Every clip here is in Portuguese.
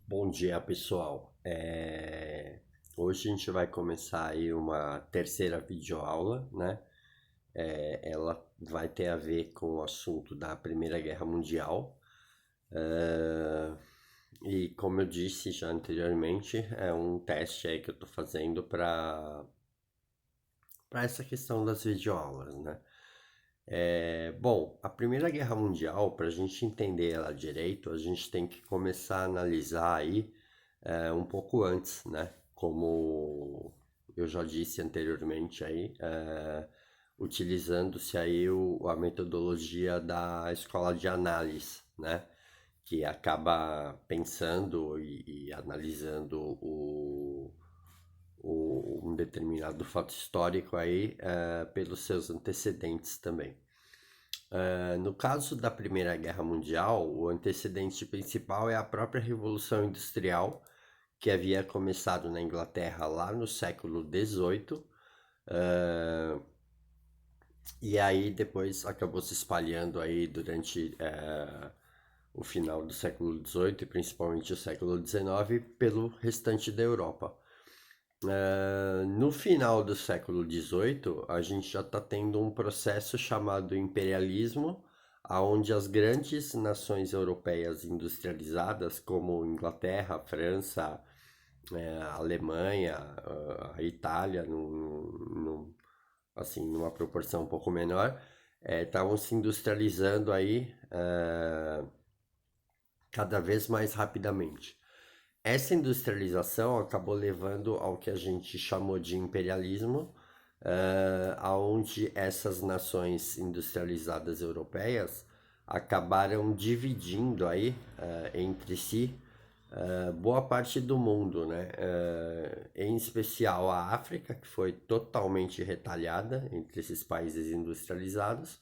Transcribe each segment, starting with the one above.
Bom dia, pessoal. Hoje a gente vai começar aí uma terceira videoaula, né? Ela vai ter a ver com o assunto da Primeira Guerra Mundial. É, E como eu disse já anteriormente, é um teste aí que eu tô fazendo para essa questão das videoaulas, né? Bom, a Primeira Guerra Mundial, para a gente entender ela direito, a gente tem que começar a analisar aí um pouco antes, né? Como eu já disse anteriormente aí, utilizando-se aí a metodologia da escola de análise, né? Que acaba pensando e analisando um determinado fato histórico aí pelos seus antecedentes também. No caso da Primeira Guerra Mundial, o antecedente principal é a própria Revolução Industrial, que havia começado na Inglaterra lá no século XVIII, e aí depois acabou se espalhando aí durante o final do século XVIII e principalmente o século XIX pelo restante da Europa. No final do século XVIII, a gente já está tendo um processo chamado imperialismo, aonde as grandes nações europeias industrializadas, como Inglaterra, França, a Alemanha, a Itália, assim, numa proporção um pouco menor, estavam se industrializando aí cada vez mais rapidamente. Essa industrialização acabou levando ao que a gente chamou de imperialismo, aonde essas nações industrializadas europeias acabaram dividindo aí entre si boa parte do mundo, né? Em especial a África, que foi totalmente retalhada entre esses países industrializados,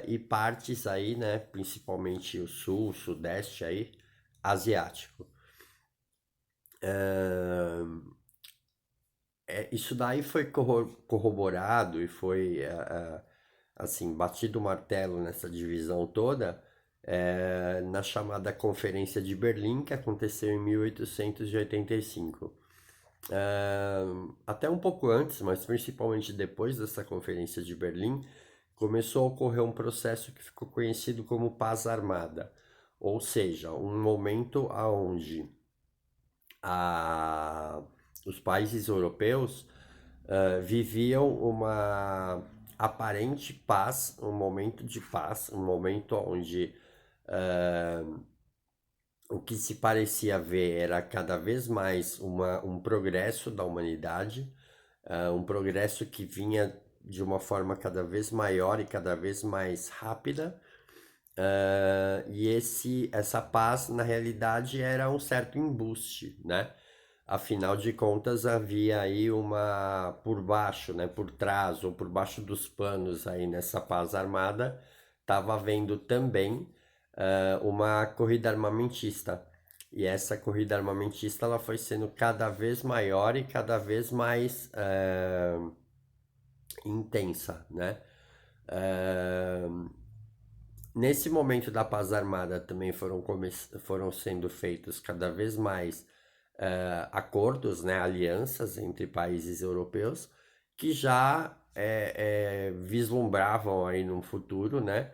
e partes aí, né? Principalmente o sul, o sudeste aí, asiático. Isso daí foi corroborado e foi assim batido o martelo nessa divisão toda na chamada Conferência de Berlim, que aconteceu em 1885. Até um pouco antes, mas principalmente depois dessa Conferência de Berlim, começou a ocorrer um processo que ficou conhecido como paz armada, ou seja, um momento aonde a, os países europeus viviam uma aparente paz, um momento de paz, um momento onde o que se parecia ver era cada vez mais um progresso da humanidade, um progresso que vinha de uma forma cada vez maior e cada vez mais rápida. E essa paz, na realidade, era um certo embuste, né? Afinal de contas, havia aí por baixo, né, por trás ou por baixo dos panos aí nessa paz armada, estava havendo também uma corrida armamentista. E essa corrida armamentista ela foi sendo cada vez maior e cada vez mais intensa, né? Eh, Nesse momento da paz armada também foram sendo feitos cada vez mais acordos, né, alianças entre países europeus que já vislumbravam aí no futuro, né,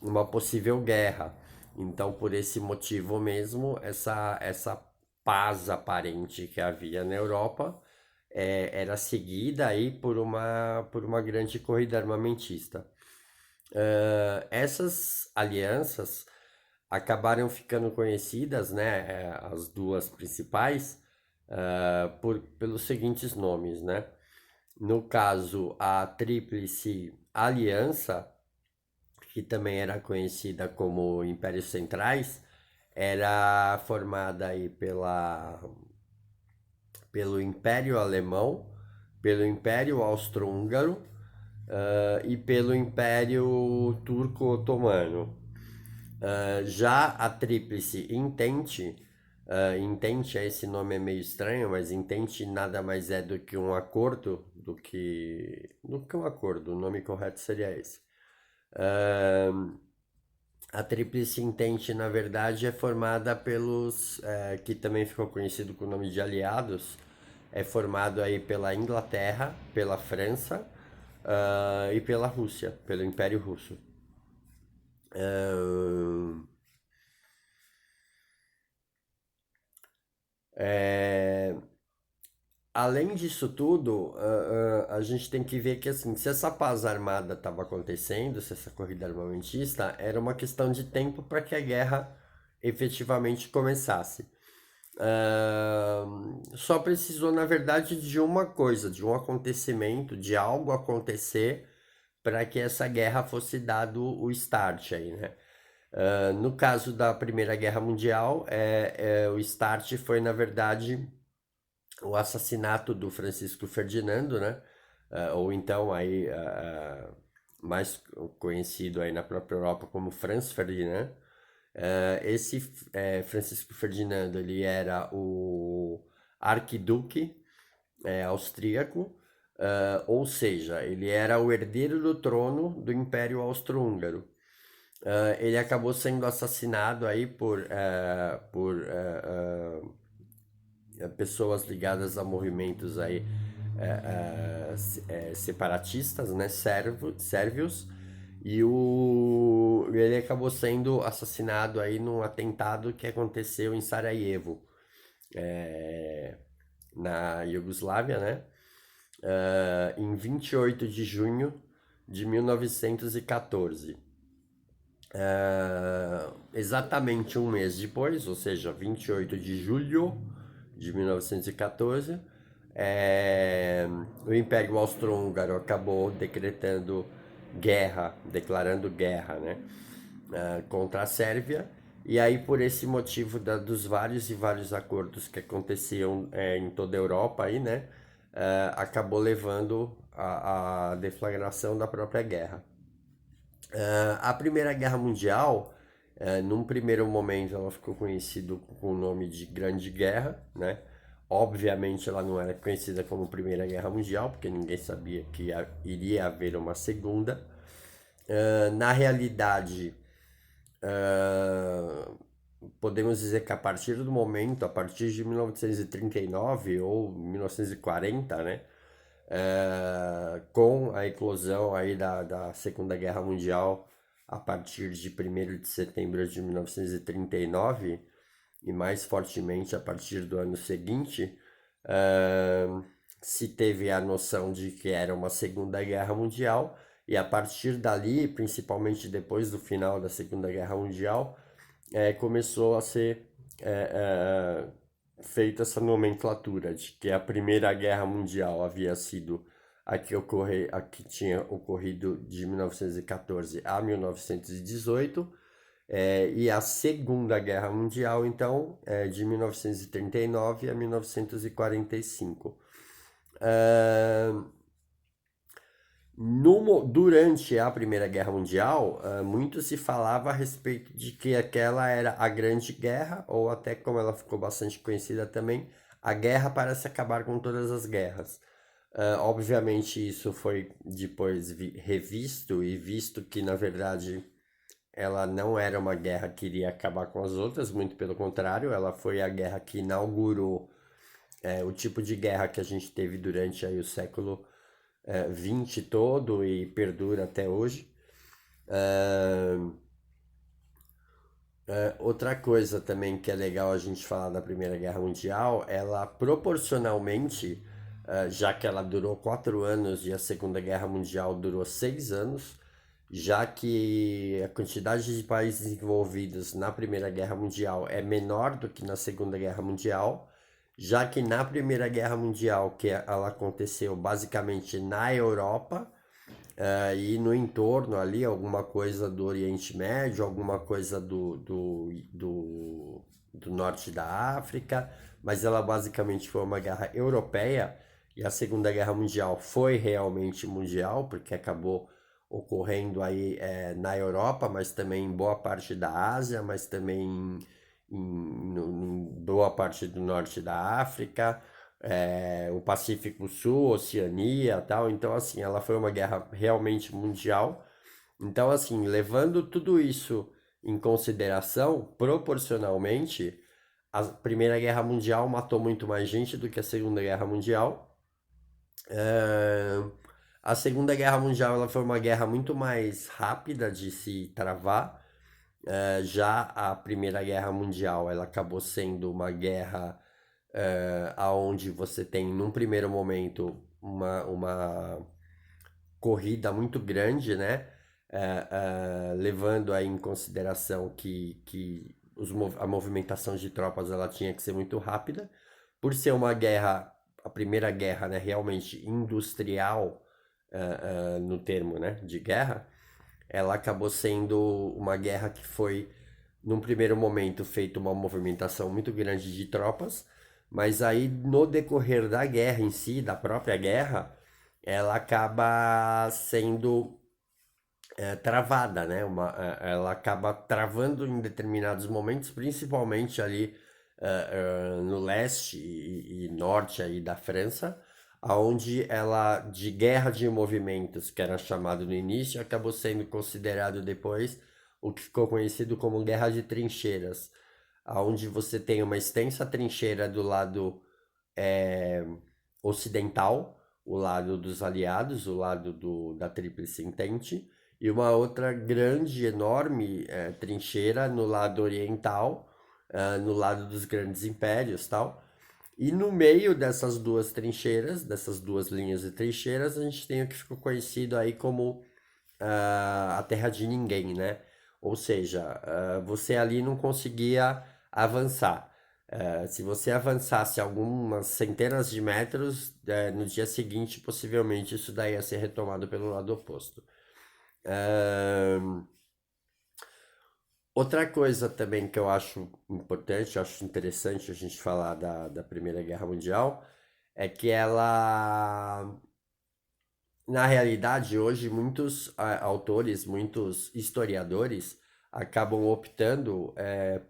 uma possível guerra. Então, por esse motivo mesmo, essa paz aparente que havia na Europa era seguida aí por uma grande corrida armamentista. Essas alianças acabaram ficando conhecidas, né, as duas principais, pelos seguintes nomes, né? No caso, a Tríplice Aliança, que também era conhecida como Impérios Centrais, era formada aí pelo Império Alemão, pelo Império Austro-Húngaro, e pelo Império Turco-Otomano. Já a Tríplice Intente, Intente, esse nome é meio estranho, mas Intente nada mais é do que um acordo, do que um acordo, o nome correto seria esse. A Tríplice Entente, na verdade, é formada pelos, que também ficou conhecido com o nome de aliados, é formado aí pela Inglaterra, pela França, e pela Rússia, pelo Império Russo. Ah, é, Além disso tudo, a gente tem que ver que assim, se essa paz armada estava acontecendo, se essa corrida armamentista, era uma questão de tempo para que a guerra efetivamente começasse. Só precisou, na verdade, de uma coisa, de um acontecimento, de algo acontecer para que essa guerra fosse dado o start aí, né? No caso da Primeira Guerra Mundial, o start foi, na verdade, o assassinato do Francisco Ferdinando, né? Ou então aí mais conhecido aí na própria Europa como Franz Ferdinand. Esse Francisco Ferdinando ele era o arquiduque austríaco, ou seja, ele era o herdeiro do trono do Império Austro-Húngaro. Ele acabou sendo assassinado aí por pessoas ligadas a movimentos aí separatistas, né, sérvios, e ele acabou sendo assassinado aí num atentado que aconteceu em Sarajevo, na Iugoslávia, né, em 28 de junho de 1914. Exatamente um mês depois, ou seja, 28 de julho de 1914, o Império Austro-Húngaro acabou declarando guerra, né, contra a Sérvia. E aí, por esse motivo dos vários e vários acordos que aconteciam em toda a Europa, aí, né, acabou levando à deflagração da própria guerra. A Primeira Guerra Mundial, num primeiro momento, ela ficou conhecida com o nome de Grande Guerra, né? Obviamente, ela não era conhecida como Primeira Guerra Mundial, porque ninguém sabia que iria haver uma segunda. Na realidade, ah, podemos dizer que a partir de 1939 ou 1940, né? Com a eclosão aí da Segunda Guerra Mundial a partir de 1º de setembro de 1939 e mais fortemente a partir do ano seguinte, se teve a noção de que era uma Segunda Guerra Mundial e a partir dali, principalmente depois do final da Segunda Guerra Mundial, começou a ser feita essa nomenclatura de que a Primeira Guerra Mundial havia sido a que tinha ocorrido de 1914 a 1918, e a Segunda Guerra Mundial, então, de 1939 a 1945. Durante a Primeira Guerra Mundial, muito se falava a respeito de que aquela era a Grande Guerra, ou até como ela ficou bastante conhecida também, a guerra para se acabar com todas as guerras. Obviamente, isso foi depois revisto e visto que, na verdade, ela não era uma guerra que iria acabar com as outras, muito pelo contrário, ela foi a guerra que inaugurou o tipo de guerra que a gente teve durante aí o século XX todo e perdura até hoje. Outra coisa também que é legal a gente falar da Primeira Guerra Mundial, ela proporcionalmente, já que ela durou 4 anos e a Segunda Guerra Mundial durou 6 anos, já que a quantidade de países envolvidos na Primeira Guerra Mundial é menor do que na Segunda Guerra Mundial, já que na Primeira Guerra Mundial, que ela aconteceu basicamente na Europa, e no entorno ali, alguma coisa do Oriente Médio, alguma coisa do norte da África, mas ela basicamente foi uma guerra europeia, e a Segunda Guerra Mundial foi realmente mundial, porque acabou ocorrendo aí na Europa, mas também em boa parte da Ásia, mas também em boa parte do norte da África, o Pacífico Sul, Oceania, tal. Então, assim, ela foi uma guerra realmente mundial. Então, assim, levando tudo isso em consideração, proporcionalmente, a Primeira Guerra Mundial matou muito mais gente do que a Segunda Guerra Mundial. É, a Segunda Guerra Mundial ela foi uma guerra muito mais rápida de se travar. Já a Primeira Guerra Mundial ela acabou sendo uma guerra aonde você tem, num primeiro momento, uma corrida muito grande, né? Levando aí em consideração que a movimentação de tropas ela tinha que ser muito rápida, por ser uma guerra, a primeira guerra, né, realmente industrial, no termo, né, de guerra, ela acabou sendo uma guerra que foi, num primeiro momento, feita uma movimentação muito grande de tropas, mas aí no decorrer da guerra em si, da própria guerra, ela acaba sendo travada, né? Ela acaba travando em determinados momentos, principalmente ali no leste e norte aí da França, aonde ela, de guerra de movimentos, que era chamado no início, acabou sendo considerado depois o que ficou conhecido como guerra de trincheiras, aonde você tem uma extensa trincheira do lado é, ocidental, o lado dos aliados, o lado da Tríplice Entente, e uma outra grande, enorme trincheira no lado oriental, no lado dos grandes impérios, tal. E no meio dessas duas trincheiras, dessas duas linhas de trincheiras, a gente tem o que ficou conhecido aí como a terra de ninguém, né? Ou seja, você ali não conseguia avançar. Se você avançasse algumas centenas de metros, no dia seguinte, possivelmente isso daí ia ser retomado pelo lado oposto. Outra coisa também que eu acho importante, eu acho interessante a gente falar da Primeira Guerra Mundial, é que ela, na realidade, hoje muitos autores, muitos historiadores acabam optando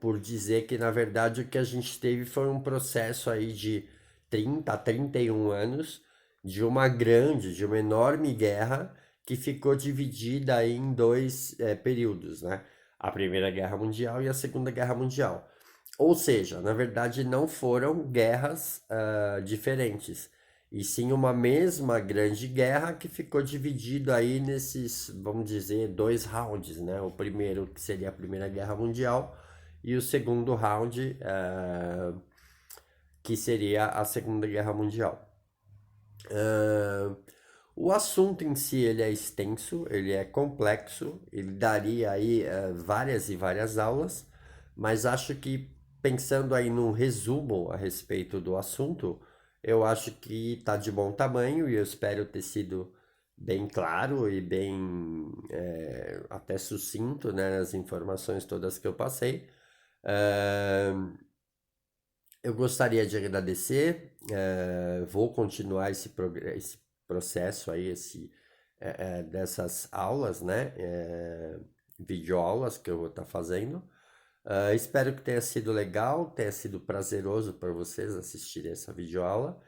por dizer que, na verdade, o que a gente teve foi um processo aí de 30 a 31 anos de uma grande, de uma enorme guerra que ficou dividida aí em dois períodos, né? A Primeira Guerra Mundial e a Segunda Guerra Mundial. Ou seja, na verdade, não foram guerras diferentes, e sim uma mesma grande guerra que ficou dividida aí nesses, vamos dizer, dois rounds, né? O primeiro que seria a Primeira Guerra Mundial e o segundo round que seria a Segunda Guerra Mundial. O assunto em si ele é extenso, ele é complexo, ele daria aí várias e várias aulas, mas acho que pensando aí num resumo a respeito do assunto, eu acho que está de bom tamanho e eu espero ter sido bem claro e bem até sucinto, né, nas informações todas que eu passei. Eh, eu gostaria de agradecer, vou continuar esse processo aí, dessas aulas, né? Videoaulas que eu vou estar fazendo. Espero que tenha sido legal, tenha sido prazeroso para vocês assistirem essa videoaula.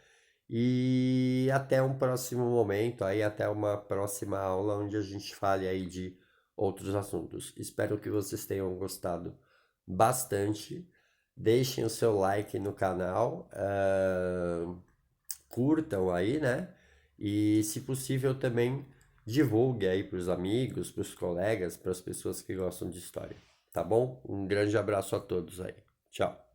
E até um próximo momento, aí até uma próxima aula onde a gente fale aí de outros assuntos. Espero que vocês tenham gostado bastante. Deixem o seu like no canal, curtam aí, né? E se possível também divulgue aí para os amigos, para os colegas, para as pessoas que gostam de história. Tá bom? Um grande abraço a todos aí. Tchau.